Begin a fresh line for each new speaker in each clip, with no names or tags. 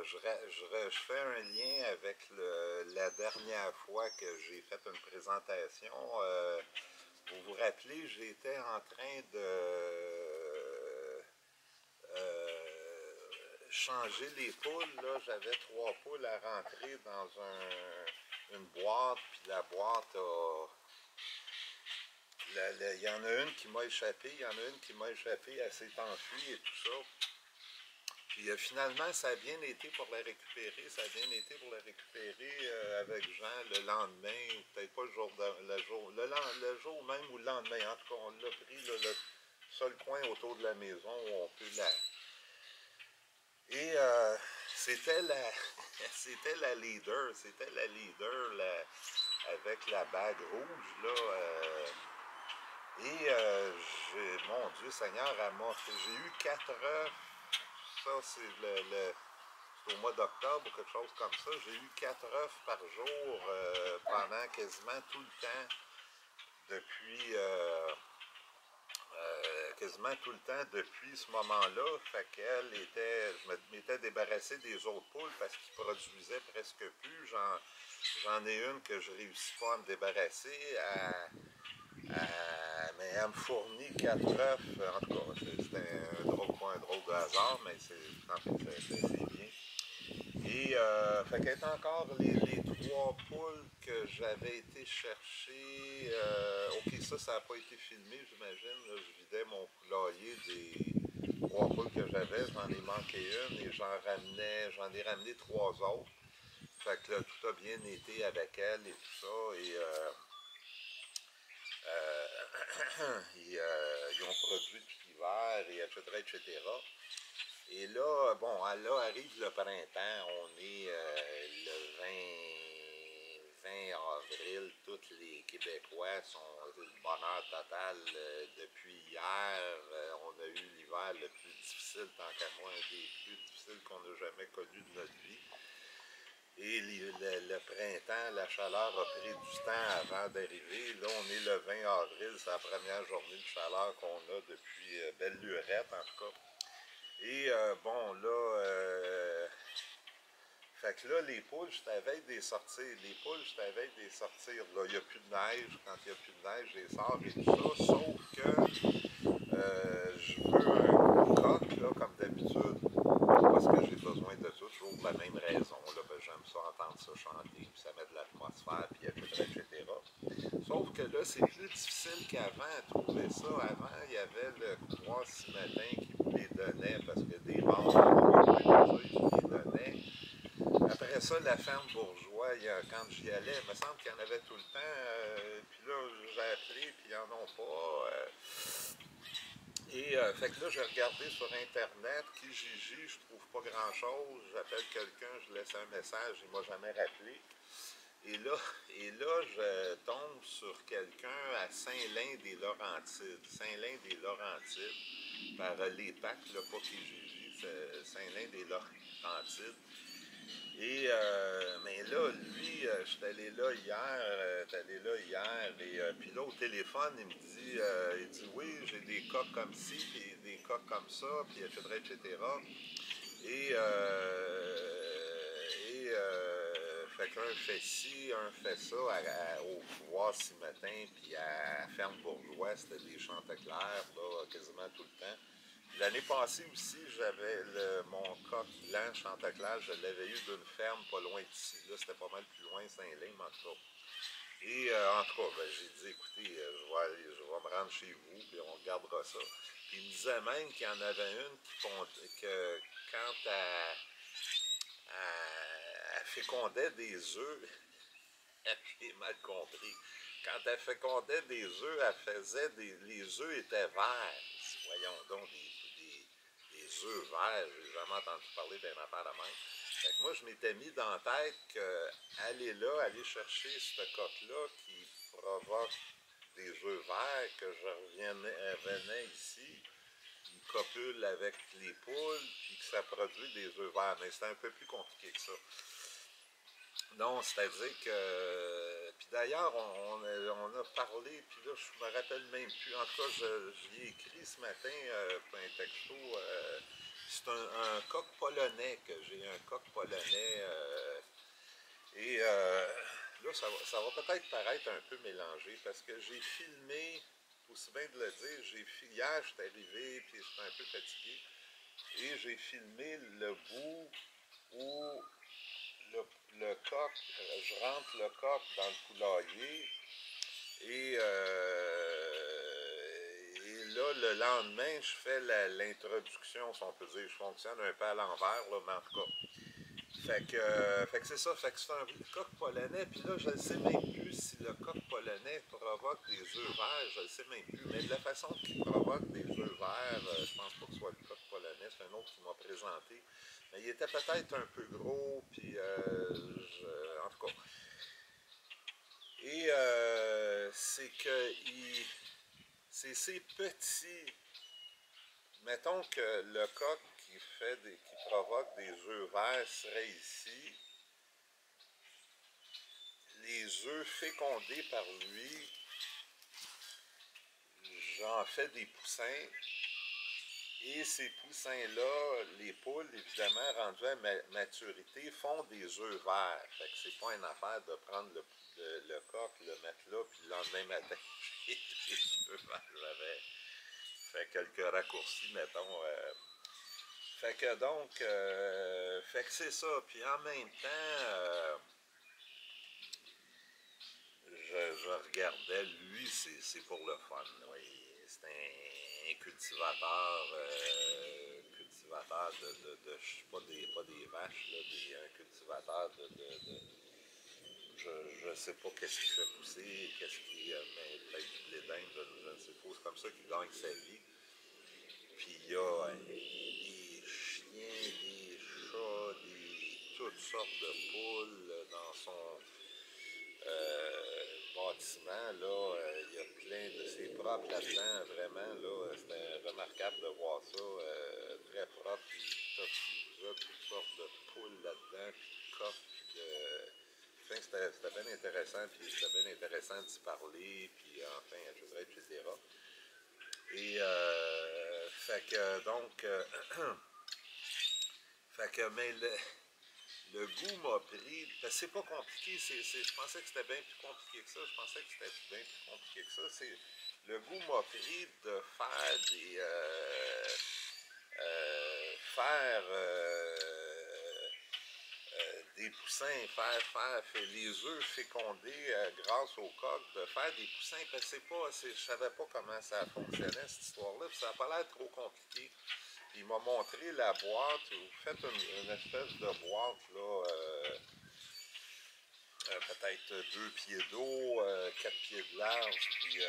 je fais un lien avec la dernière fois que j'ai fait une présentation. Vous vous rappelez, j'étais en train de changer les poules. Là, j'avais 3 poules à rentrer dans une boîte, puis la boîte a... Il y en a une qui m'a échappé, elle s'est enfuie et tout ça. Puis finalement, ça a bien été pour la récupérer. Avec Jean le lendemain, ou peut-être pas le jour même ou le lendemain. En tout cas, on l'a pris le seul coin autour de la maison où on peut la... Et c'était la c'était la leader, avec la bague rouge, là. Mon Dieu Seigneur, j'ai eu 4 œufs. Ça, c'est au mois d'octobre ou quelque chose comme ça. J'ai eu 4 œufs par jour pendant quasiment tout le temps depuis ce moment-là. Fait qu'elle était, je m'étais débarrassé des autres poules parce qu'ils produisaient presque plus. J'en ai une que je ne réussis pas à me débarrasser. Mais elle me fournit 4 œufs. En tout cas, c'était pas un drôle de hasard, mais c'est bien. Et fait qu'elle est encore les 3 poules que j'avais été chercher. Ok, ça n'a pas été filmé, j'imagine. Je vidais mon poulailler des 3 poules que j'avais. J'en ai manqué une et j'en ai ramené 3 autres. Fait que là, tout a bien été avec elle et tout ça. Et ils ont produit tout l'hiver, et etc., etc. Et là, bon, là arrive le printemps, on est le 20 avril, tous les Québécois sont le bonheur total depuis hier. On a eu l'hiver le plus difficile, tant qu'à moi, un des plus difficiles qu'on n'a jamais connu de notre vie. Et le printemps, la chaleur a pris du temps avant d'arriver. Là, on est le 20 avril, c'est la première journée de chaleur qu'on a depuis belle lurette, en tout cas. Et bon, là, fait que là, les poules, je t'avais des sortir. Là, il n'y a plus de neige. Quand il n'y a plus de neige, je les sors et tout ça. Sauf que je veux un coq, là, comme d'habitude. Parce que j'ai besoin de ça, toujours pour la même raison. Là, ben, j'aime ça entendre ça chanter, puis ça met de l'atmosphère, puis etc., etc. Sauf que là, c'est plus difficile qu'avant à trouver ça. Avant, il y avait le couloir Cimatin qui vous les donnait, parce que des membres, ils vous les donnaient. Après ça, la ferme bourgeois, quand j'y allais, il me semble qu'il y en avait tout le temps. Puis là, j'ai appelé, puis ils n'en ont pas. Fait que là, j'ai regardé sur Internet, Kijiji, je trouve pas grand-chose. J'appelle quelqu'un, je laisse un message, il m'a jamais rappelé. Et là, je tombe sur quelqu'un à Saint-Lin-des-Laurentides. Par les Pâques, là, pas Kijiji, c'est Saint-Lin-des-Laurentides. Et mais là, lui, je suis allé là hier, et puis là, au téléphone, il dit oui, j'ai des coques comme ci, puis des coques comme ça, puis etc., etc. Et, fait qu'un fait ci, un fait ça, au pouvoir ce matin, puis à la ferme bourgeois, c'était des Chanteclair, là, quasiment tout le temps. L'année passée aussi, j'avais mon coq blanc Chanteclair, je l'avais eu d'une ferme pas loin d'ici. Là, c'était pas mal plus loin, Saint-Lin, en tout cas. Et en tout cas, ben, j'ai dit, écoutez, je vais me rendre chez vous, puis on regardera ça. Puis il me disait même qu'il y en avait une que quand elle fécondait des œufs, j'ai mal compris. Quand elle fécondait des œufs, les œufs étaient verts. Voyons donc, des œufs verts, j'ai jamais entendu parler d'un affaire de même. Fait que moi, je m'étais mis dans la tête aller chercher ce coq-là qui provoque des œufs verts, que je revenais ici, une copule avec les poules, puis que ça produit des œufs verts. Mais c'est un peu plus compliqué que ça. Non, c'est-à-dire que... Puis d'ailleurs, on a parlé, puis là, je me rappelle même plus. En tout cas, j'y ai écrit ce matin un texto C'est un coq polonais que j'ai, un coq polonais. Là, ça va peut-être paraître un peu mélangé parce que j'ai filmé, aussi bien de le dire, hier, je suis arrivé puis j'étais un peu fatigué. Et j'ai filmé le bout où le, le coq, je rentre le coq dans le poulailler et là, le lendemain, je fais l'introduction, si on peut dire. Je fonctionne un peu à l'envers, là, mais en tout cas. Fait que c'est ça, fait que c'est un coq polonais, puis là, je ne sais même plus si le coq polonais provoque des œufs verts, je ne sais même plus, mais de la façon qu'il provoque des œufs verts, je pense pas que ce soit le coq polonais, c'est un autre qui m'a présenté, mais il était peut-être un peu gros, puis en tout cas. Et c'est que c'est ces petits, mettons que le coq qui provoque des œufs verts serait ici, les œufs fécondés par lui, j'en fais des poussins. Et ces poussins-là, les poules, évidemment, rendues à maturité, font des œufs verts. Fait que c'est pas une affaire de prendre le coq, le mettre là, puis le lendemain matin, j'ai des œufs verts. J'avais fait quelques raccourcis, mettons. Fait que donc, fait que c'est ça. Puis en même temps, je regardais, lui, c'est pour le fun. Oui. C'est un cultivateur, pas des vaches, là, un cultivateur je ne sais pas qu'est-ce qu'il fait pousser, qu'est-ce qui, mais peut-être du blé d'Inde, je ne sais pas. C'est comme ça qu'il gagne sa vie. Puis il y a des chiens, des chats, toutes sortes de poules dans son bâtiment, là, il y a plein de... C'est propre là-dedans, vraiment, là, c'était remarquable de voir ça, très propre, puis toutes sortes de poules là-dedans, puis de coqs, puis de... Enfin, c'était bien intéressant, puis c'était bien intéressant d'y parler, puis enfin, etc. Et, fait que, donc, fait que, mais le goût m'a pris, parce que c'est pas compliqué, je pensais que c'était bien plus compliqué que ça, je pensais que c'était bien plus compliqué que ça, le goût m'a pris de faire des poussins, faire les œufs fécondés grâce au coq, de faire des poussins, parce que je savais pas comment ça fonctionnait cette histoire-là, puis ça n'a pas l'air trop compliqué. Puis il m'a montré la boîte, vous faites une espèce de boîte, là, peut-être 2 pieds d'eau, 4 pieds de large, puis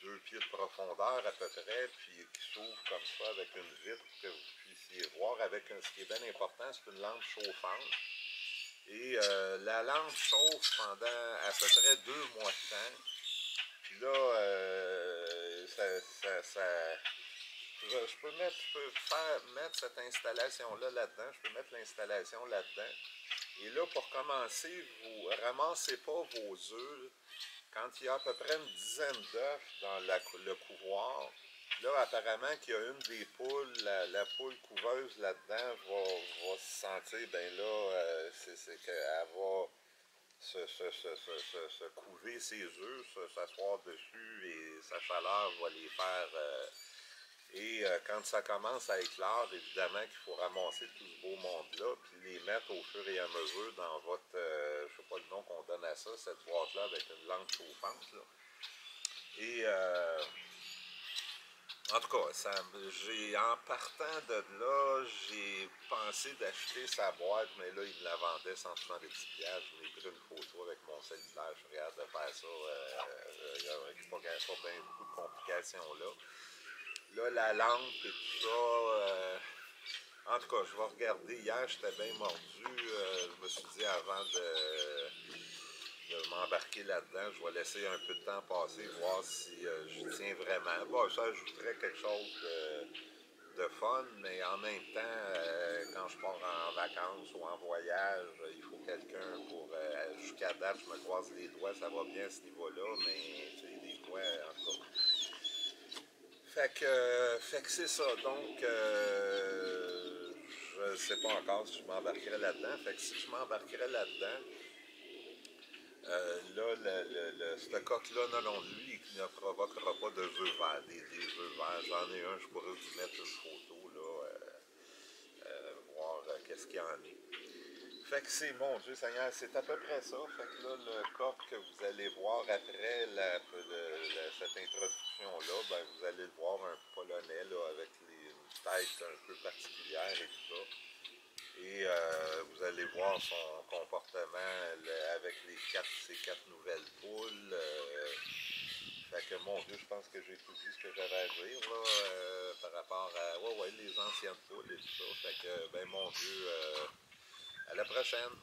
2 pieds de profondeur à peu près, puis qui s'ouvre comme ça avec une vitre que vous puissiez voir. Ce qui est bien important, c'est une lampe chauffante. Et la lampe chauffe pendant à peu près 2 mois de temps. Puis là, je peux mettre cette installation-là là-dedans. Je peux mettre l'installation là-dedans. Et là, pour commencer, vous ne ramassez pas vos œufs. Quand il y a à peu près une dizaine d'œufs dans le couvoir, là, apparemment qu'il y a une des poules, la poule couveuse là-dedans, va se sentir, ben là, c'est qu'elle va se couver ses œufs, s'asseoir dessus et sa chaleur va les faire... quand ça commence à éclore, évidemment qu'il faut ramasser tout ce beau monde-là, puis les mettre au fur et à mesure dans votre, je ne sais pas le nom qu'on donne à ça, cette boîte-là avec une lampe chauffante. Là. Et en tout cas, en partant de là, j'ai pensé d'acheter sa boîte, mais là, il me la vendait 170$. Je m'ai pris une photo avec mon cellulaire, je regarde de faire ça. Il n'y a pas bien beaucoup de complications là. Là, la lampe et tout ça. En tout cas, je vais regarder. Hier, j'étais bien mordu. Je me suis dit avant de m'embarquer là-dedans, je vais laisser un peu de temps passer, voir si je tiens vraiment. Bon, ça ajouterait quelque chose de fun, mais en même temps, quand je pars en vacances ou en voyage, il faut quelqu'un pour... jusqu'à date, je me croise les doigts, ça va bien à ce niveau-là, mais tu sais, des fois, en tout cas... Fait que c'est ça. Donc, je ne sais pas encore si je m'embarquerai là-dedans. Fait que si je m'embarquerai là-dedans, là, ce coq-là, non, lui, il ne provoquera pas de vœux verts, des vœux verts. J'en ai un, je pourrais vous mettre une photo, là, voir qu'est-ce qu'il y en est. Fait que c'est, mon Dieu Seigneur, c'est à peu près ça. Fait que là, le coq que vous allez voir après cette introduction-là, ben, vous allez le voir un polonais, là, avec une tête un peu particulière et tout ça. Et vous allez voir son comportement avec ces quatre nouvelles poules. Fait que mon Dieu, je pense que j'ai tout dit ce que j'avais à dire là, par rapport à ouais, les anciennes poules et tout ça. Fait que ben mon Dieu, à la prochaine.